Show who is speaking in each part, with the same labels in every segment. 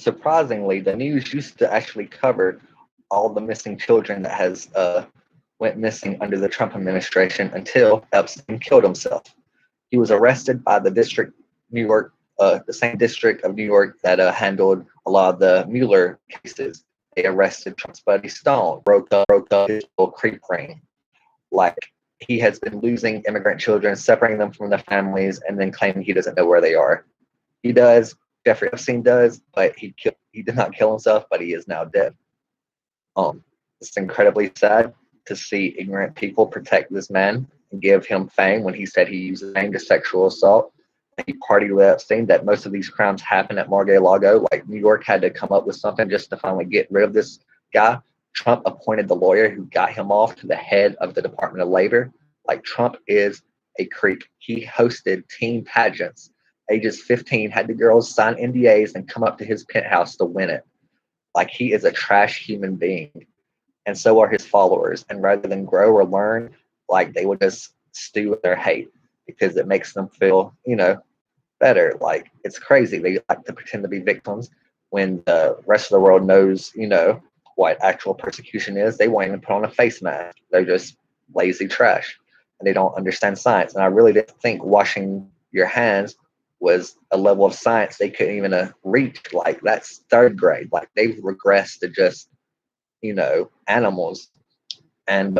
Speaker 1: surprisingly, the news used to actually cover all the missing children that has went missing under the Trump administration until Epstein killed himself. He was arrested by the district, New York, the same district of New York that handled a lot of the Mueller cases. They arrested Trump's buddy Stone, broke up his little creep ring. Like, he has been losing immigrant children, separating them from their families, and then claiming he doesn't know where they are. He does. Jeffrey Epstein does, but he did not kill himself, but he is now dead. It's incredibly sad to see ignorant people protect this man and give him fame when he said he used his name to sexual assault. He partied with Epstein, that most of these crimes happen at Mar-a-Lago. Like, New York had to come up with something just to finally get rid of this guy. Trump appointed the lawyer who got him off to the head of the Department of Labor. Like, Trump is a creep. He hosted teen pageants. Ages 15, had the girls sign NDAs and come up to his penthouse to win it. Like, he is a trash human being. And so are his followers. And rather than grow or learn, like, they will just stew with their hate because it makes them feel, better. Like, it's crazy. They like to pretend to be victims when the rest of the world knows, what actual persecution is. They won't even put on a face mask. They're just lazy trash. And they don't understand science. And I really didn't think washing your hands was a level of science they couldn't even reach. Like, that's third grade. Like, they've regressed to just, animals. And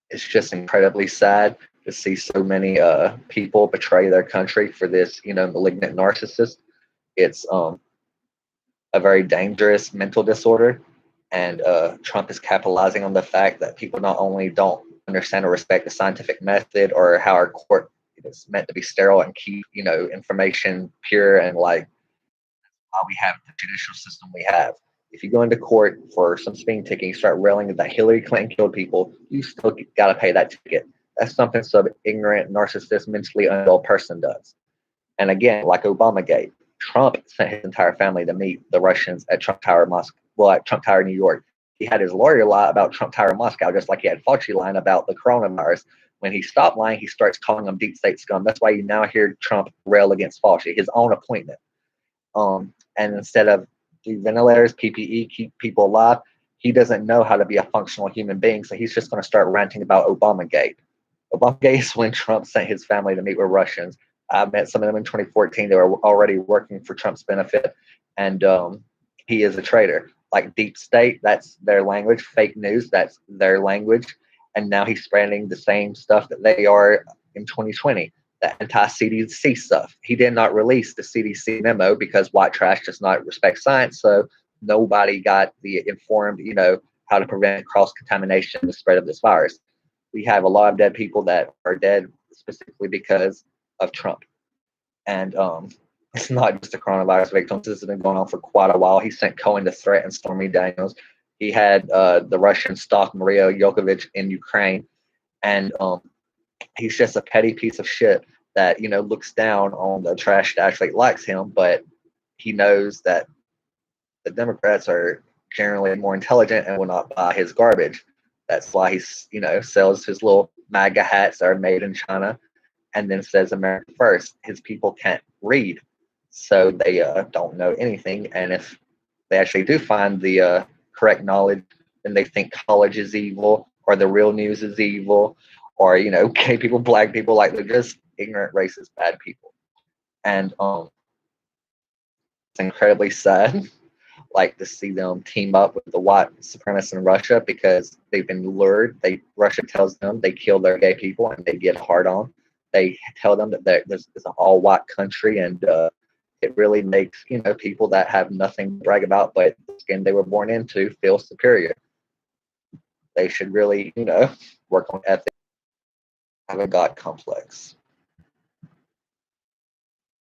Speaker 1: it's just incredibly sad to see so many people betray their country for this, malignant narcissist. It's a very dangerous mental disorder. And Trump is capitalizing on the fact that people not only don't understand or respect the scientific method or how our court is meant to be sterile and keep, information pure, and like how we have the judicial system we have. If you go into court for some speeding ticket, you start railing that Hillary Clinton killed people, you still got to pay that ticket. That's something some ignorant, narcissist, mentally unwell person does. And again, like Obamagate, Trump sent his entire family to meet the Russians at Trump Tower, Moscow. Well, at Trump Tower, New York. He had his lawyer lie about Trump Tower, Moscow, just like he had Fauci lying about the coronavirus. When he stopped lying, he starts calling them deep state scum. That's why you now hear Trump rail against Fauci, his own appointment. And instead of do ventilators, PPE, keep people alive, he doesn't know how to be a functional human being. So he's just going to start ranting about Obamagate. Obamagate is when Trump sent his family to meet with Russians. I met some of them in 2014. They were already working for Trump's benefit. And he is a traitor. Like, deep state, that's their language. Fake news, that's their language. And now he's spreading the same stuff that they are in 2020. The anti-CDC stuff. He did not release the CDC memo because white trash does not respect science. So nobody got the informed, how to prevent cross-contamination, the spread of this virus. We have a lot of dead people that are dead specifically because of Trump. And it's not just the coronavirus victims. This has been going on for quite a while. He sent Cohen to threaten Stormy Daniels. He had the Russian stalk Maria Yokovich in Ukraine. And he's just a petty piece of shit that, looks down on the trash that actually likes him, but he knows that the Democrats are generally more intelligent and will not buy his garbage. That's why he's, sells his little MAGA hats that are made in China and then says America first. His people can't read, so they don't know anything. And if they actually do find the correct knowledge, then they think college is evil or the real news is evil, or, gay people, black people, like, they're just ignorant, racist, bad people. And it's incredibly sad, like, to see them team up with the white supremacists in Russia because they've been lured. Russia tells them they kill their gay people and they get hard on. They tell them that this is an all-white country, and it really makes, people that have nothing to brag about but the skin they were born into feel superior. They should really, work on ethics. Have a God complex.